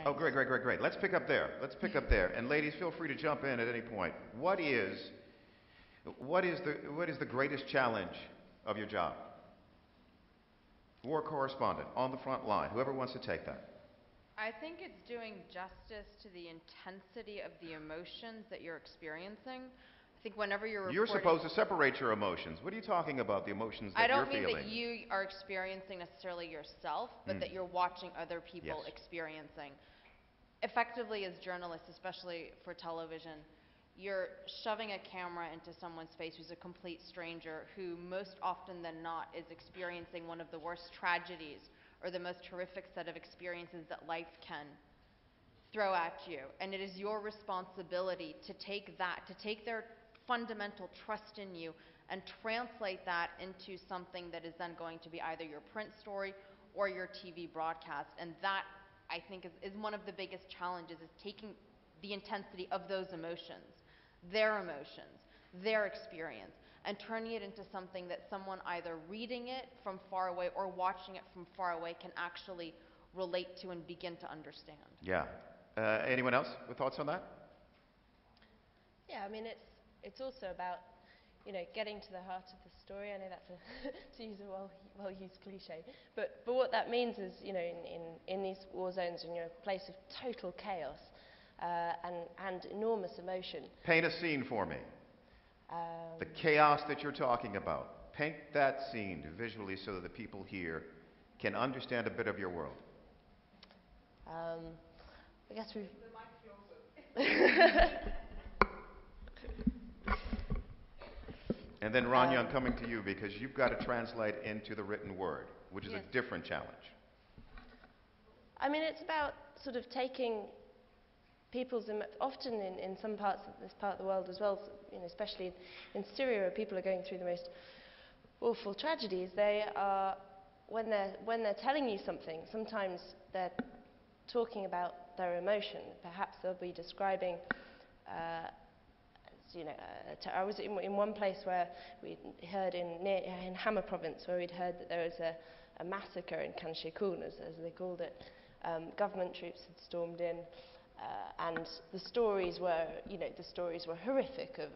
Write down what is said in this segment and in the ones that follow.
Oh, experience. great, great, great, great. Let's pick up there. Let's pick up there. And ladies, feel free to jump in at any point. What is the greatest challenge of your job? War correspondent on the front line. Whoever wants to take that. I think it's doing justice to the intensity of the emotions that you're experiencing. I think whenever you're You're reporting... supposed to separate your emotions. What are you talking about, the emotions that you're feeling? I don't mean that you are experiencing necessarily yourself, but that you're watching other people experiencing. Effectively, as journalists, especially for television, you're shoving a camera into someone's face who's a complete stranger, who most often than not is experiencing one of the worst tragedies or the most horrific set of experiences that life can throw at you. And it is your responsibility to take their fundamental trust in you and translate that into something that is then going to be either your print story or your TV broadcast. And that, I think, is one of the biggest challenges, is taking the intensity of those emotions, their experience, and turning it into something that someone either reading it from far away or watching it from far away can actually relate to and begin to understand. Yeah. Anyone else with thoughts on that? Yeah, I mean, it's also about, getting to the heart of the story. I know that's to use a well-used cliche, but what that means is, in these war zones, in a place of total chaos and enormous emotion. Paint a scene for me. The chaos that you're talking about. Paint that scene visually so that the people here can understand a bit of your world. I guess we've... And then Rania, I'm coming to you because you've got to translate into the written word, which is a different challenge. I mean, it's about sort of taking people's, often in some parts of this part of the world as well, especially in Syria, where people are going through the most awful tragedies, they are, when they're telling you something, sometimes they're talking about their emotion. Perhaps they'll be describing, I was in one place where we heard in Hama province, where we'd heard that there was a massacre in Khan Sheikhoun, as they called it. Government troops had stormed in, and the stories were horrific, of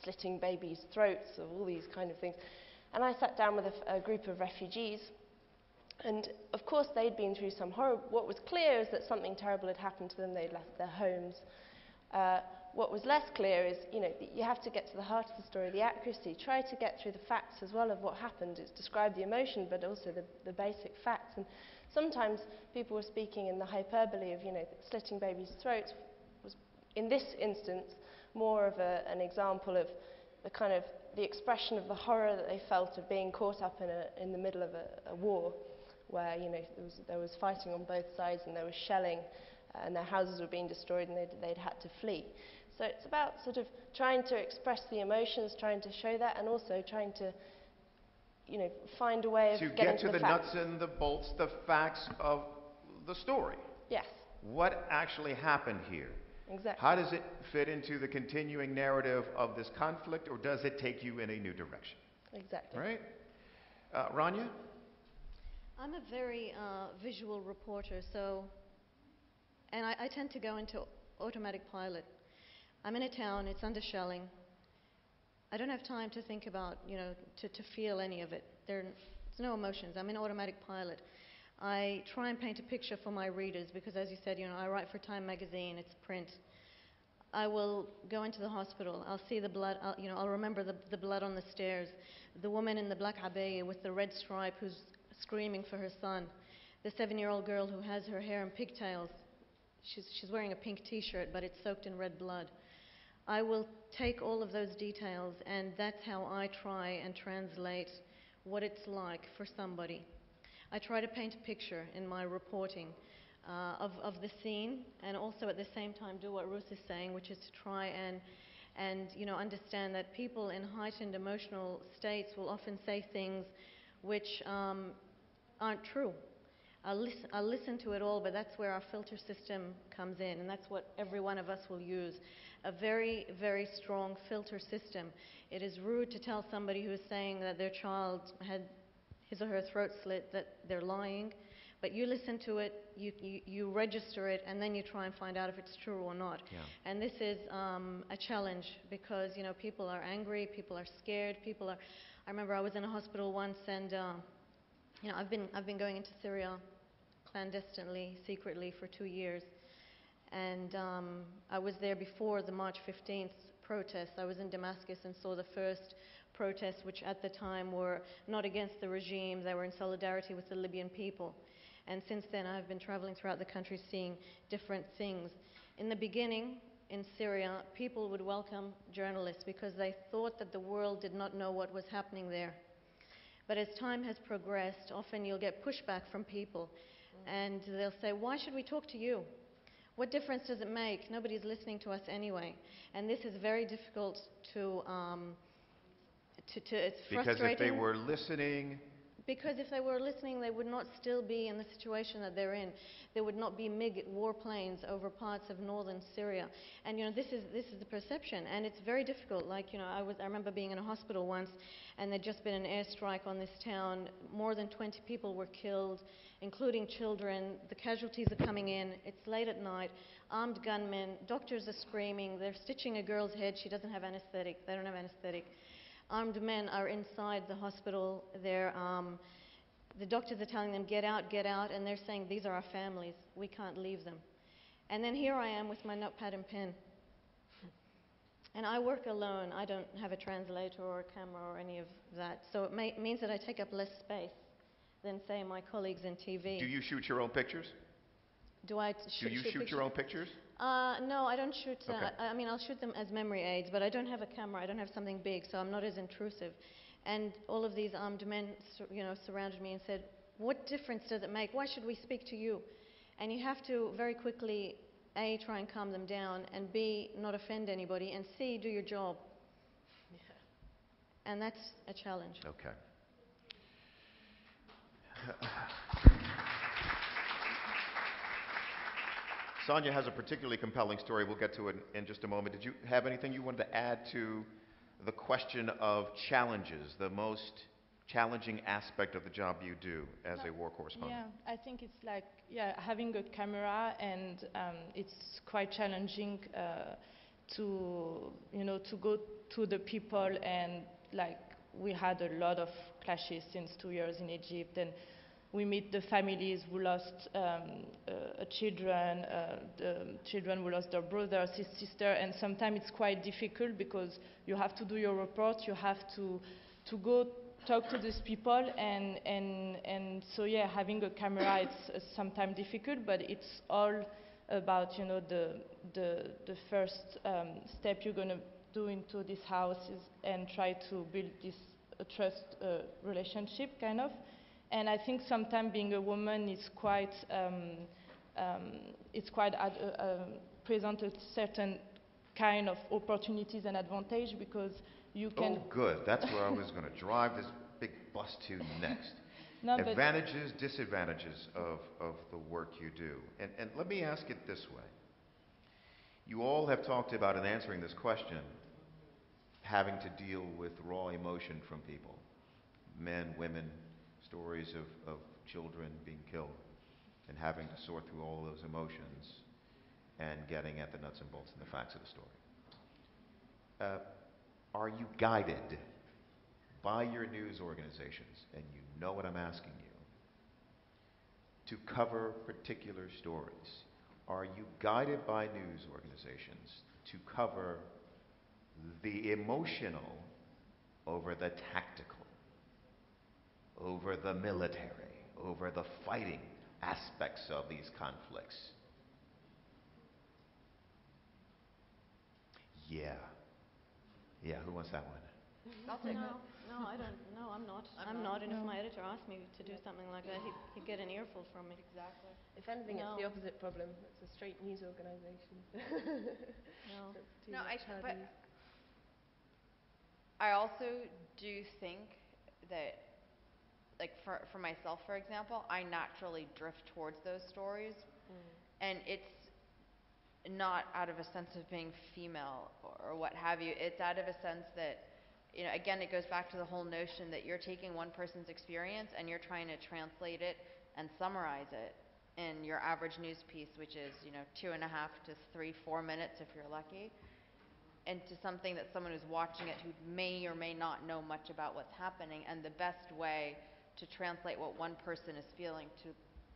slitting babies' throats, of all these kind of things. And I sat down with a group of refugees, and of course they'd been through some horror. What was clear is that something terrible had happened to them. They'd left their homes. What was less clear is, you have to get to the heart of the story, the accuracy. Try to get through the facts as well of what happened. It's describe the emotion, but also the basic facts. And sometimes people were speaking in the hyperbole of, slitting babies' throats was, in this instance, more of an example of the expression of the horror that they felt of being caught up in the middle of a war, where there was fighting on both sides and there was shelling, and their houses were being destroyed and they'd had to flee. So it's about sort of trying to express the emotions, trying to show that, and also trying to, find a way of getting to the facts. Nuts and the bolts, the facts of the story. Yes. What actually happened here? Exactly. How does it fit into the continuing narrative of this conflict, or does it take you in a new direction? Exactly. Right? Rania? I'm a very visual reporter, and I tend to go into automatic pilot. I'm in a town, it's under shelling. I don't have time to think about, to feel any of it. There's no emotions. I'm in automatic pilot. I try and paint a picture for my readers because, as you said, I write for Time magazine, it's print. I will go into the hospital. I'll see the blood. I'll remember the blood on the stairs. The woman in the black abaya with the red stripe who's screaming for her son. The 7-year-old girl who has her hair in pigtails. She's wearing a pink T-shirt, but it's soaked in red blood. I will take all of those details, and that's how I try and translate what it's like for somebody. I try to paint a picture in my reporting of the scene, and also at the same time do what Ruth is saying, which is to try and understand that people in heightened emotional states will often say things which aren't true. I'll listen to it all, but that's where our filter system comes in, and that's what every one of us will use. A very, very strong filter system. It is rude to tell somebody who is saying that their child had his or her throat slit that they're lying, But you listen to it, you register it, and then you try and find out if it's true or not. Yeah. And this is a challenge because, you know, people are angry, people are scared, people are... I remember I was in a hospital once and, you know, I've been going into Syria clandestinely, secretly for 2 years. And I was there before the March 15th protests. I was in Damascus and saw the first protests, which at the time were not against the regime, they were in solidarity with the Libyan people. And since then I've been traveling throughout the country seeing different things. In the beginning, in Syria, people would welcome journalists because they thought that the world did not know what was happening there. But as time has progressed, often you'll get pushback from people, and they'll say, why should we talk to you? What difference does it make? Nobody's listening to us anyway. And this is very difficult to it's frustrating. Because if they were listening... Because if they were listening, they would not still be in the situation that they're in. There would not be MiG warplanes over parts of northern Syria. And, you know, this is the perception, and it's very difficult. Like, you know, I remember being in a hospital once, and there'd just been an airstrike on this town. More than 20 people were killed, including children. The casualties are coming in. It's late at night. Armed gunmen. Doctors are screaming. They're stitching a girl's head. She doesn't have anesthetic. They don't have anesthetic. Armed men are inside the hospital. The doctors are telling them, get out, and they're saying, these are our families. We can't leave them. And then here I am with my notepad and pen. And I work alone. I don't have a translator or a camera or any of that. So it means that I take up less space than, say, my colleagues in TV. Do you shoot your own pictures? Do I shoot your own pictures? No, I don't shoot. Okay. I mean, I'll shoot them as memory aids, but I don't have a camera. I don't have something big, so I'm not as intrusive. And all of these armed men, you know, surrounded me and said, "What difference does it make? Why should we speak to you?" And you have to very quickly, A, try and calm them down, and B, not offend anybody, and C, do your job. Yeah. And that's a challenge. Okay. Sonia has a particularly compelling story. We'll get to it in just a moment. Did you have anything you wanted to add to the question of challenges, the most challenging aspect of the job you do as a war correspondent? Yeah, I think it's like, having a camera, and it's quite challenging to go to the people, and like we had a lot of clashes since 2 years in Egypt, and we meet the families who lost children, the children who lost their brothers, his sister, and sometimes it's quite difficult because you have to do your report, you have to go talk to these people, and so having a camera, it's sometimes difficult, but it's all about, you know, the first step you're going to do into this house and try to build this trust relationship, kind of. And I think sometimes being a woman is quite, present a certain kind of opportunities and advantage because you can... Oh, good. That's where I was going to drive this big bus to next. No, Advantages, disadvantages of the work you do. And let me ask it this way. You all have talked about, in answering this question, having to deal with raw emotion from people, men, women, stories of children being killed, and having to sort through all those emotions and getting at the nuts and bolts and the facts of the story. Are you guided by your news organizations, and you know what I'm asking you, to cover particular stories? Are you guided by news organizations to cover the emotional over the tactical, over the military, over the fighting aspects of these conflicts? Yeah, who wants that one? I'll take it. No, I don't. No, I'm not. I'm not. And if my editor asked me to do something like that, he'd get an earful from me. Exactly. If anything, it's the opposite problem. It's a straight news organisation. No, but I also do think that, like for myself, for example, I naturally drift towards those stories, and it's not out of a sense of being female or what have you. It's out of a sense that, you know, again, it goes back to the whole notion that you're taking one person's experience and you're trying to translate it and summarize it in your average news piece, which is, 2.5 to 3, 4 minutes if you're lucky, into something that someone who's watching it who may or may not know much about what's happening, and the best way to translate what one person is feeling to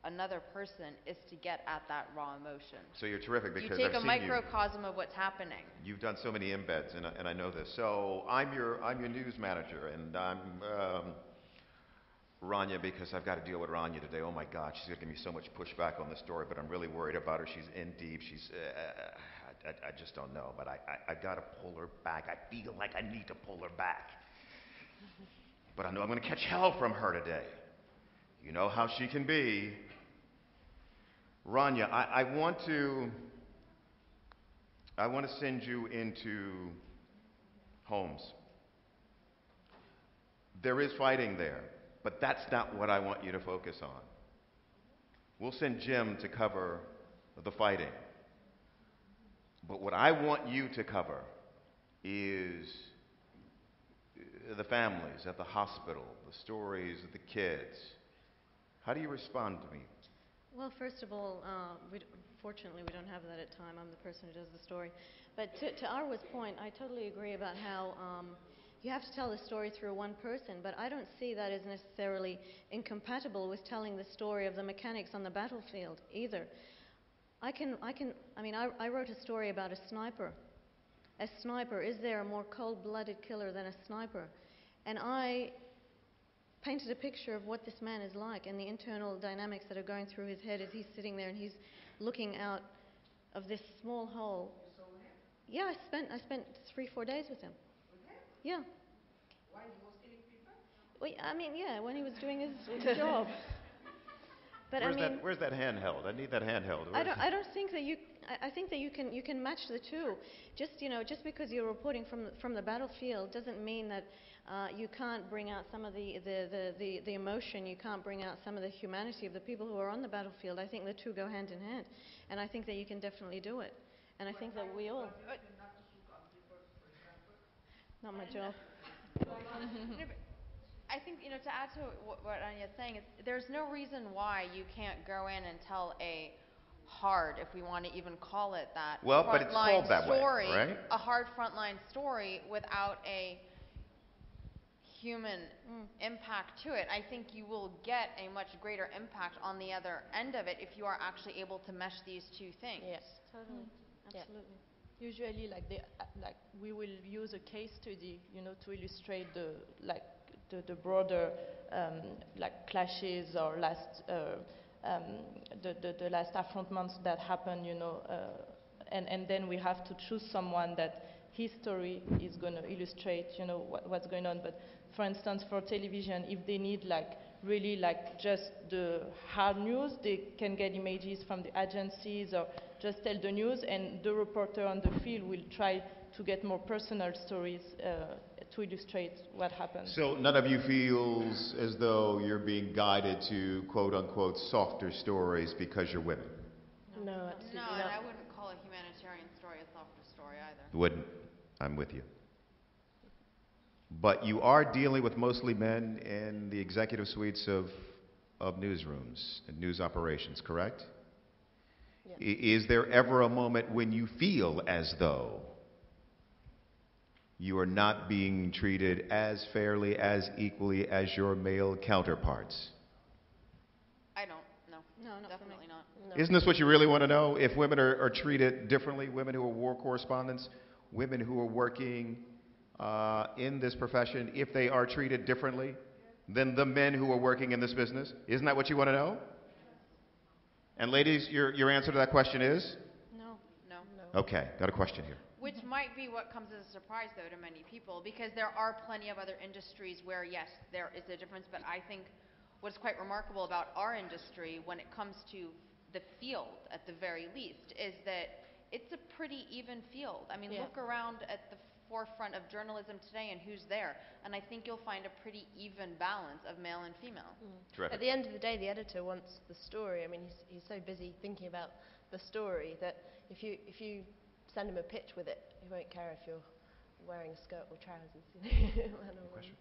another person is to get at that raw emotion. So you're terrific because you take I've a seen microcosm of what's happening. You've done so many embeds, and I know this. So I'm your news manager, and I'm Rania, because I've got to deal with Rania today. Oh my God, she's going to give me so much pushback on this story, but I'm really worried about her. She's in deep. I just don't know, but I got to pull her back. I feel like I need to pull her back. But I know I'm going to catch hell from her today. You know how she can be. Rania, I want to send you into homes. There is fighting there, but that's not what I want you to focus on. We'll send Jim to cover the fighting. But what I want you to cover is the families at the hospital, the stories of the kids. How do you respond to me? Well, first of all, fortunately we don't have that at time. I'm the person who does the story. But to Arwa's point, I totally agree about how you have to tell the story through one person, but I don't see that as necessarily incompatible with telling the story of the mechanics on the battlefield either. I wrote a story about a sniper. A sniper, is there a more cold-blooded killer than a sniper? And I painted a picture of what this man is like and the internal dynamics that are going through his head as he's sitting there and he's looking out of this small hole. You saw him? Yeah, I spent 3-4 days with him. With him? Yeah. Why he was killing people? Well, when he was doing his job. But where's that handheld? I need that handheld. I don't think that you. I think that you can match the two. Just because you're reporting from the battlefield doesn't mean that you can't bring out some of the emotion. You can't bring out some of the humanity of the people who are on the battlefield. I think the two go hand in hand, and I think that you can definitely do it. And I think that we all. Not my job. I think, to add to what Rania is saying, is there's no reason why you can't go in and tell a hard, if we want to even call it that, but it's called that story, way, right? A hard frontline story without a human impact to it. I think you will get a much greater impact on the other end of it if you are actually able to mesh these two things. Yes, Totally. Absolutely. Usually, we will use a case study, to illustrate the broader clashes or the last affrontments that happen, and then we have to choose someone that his story is going to illustrate, what's going on. But for instance, for television, if they need really just the hard news, they can get images from the agencies or just tell the news, and the reporter on the field will try to get more personal stories to illustrate what happened. So none of you feels as though you're being guided to quote-unquote softer stories because you're women? No, absolutely No, not. and I wouldn't call a humanitarian story a softer story either. Wouldn't. I'm with you. But you are dealing with mostly men in the executive suites of newsrooms and news operations, correct? Yeah. Is there ever a moment when you feel as though you are not being treated as fairly, as equally as your male counterparts? I don't. No. No, not Definitely for me. not. No. Isn't this what you really want to know? If women are treated differently, women who are war correspondents, women who are working in this profession, if they are treated differently than the men who are working in this business? Isn't that what you want to know? And ladies, your answer to that question is? No. Okay, got a question here. Which might be what comes as a surprise, though, to many people, because there are plenty of other industries where, yes, there is a difference, but I think what's quite remarkable about our industry when it comes to the field, at the very least, is that it's a pretty even field. I mean, look around at the forefront of journalism today and who's there, and I think you'll find a pretty even balance of male and female. Terrific. At the end of the day, the editor wants the story. I mean, he's so busy thinking about the story that if you send him a pitch with it, he won't care if you're wearing a skirt or trousers. Question?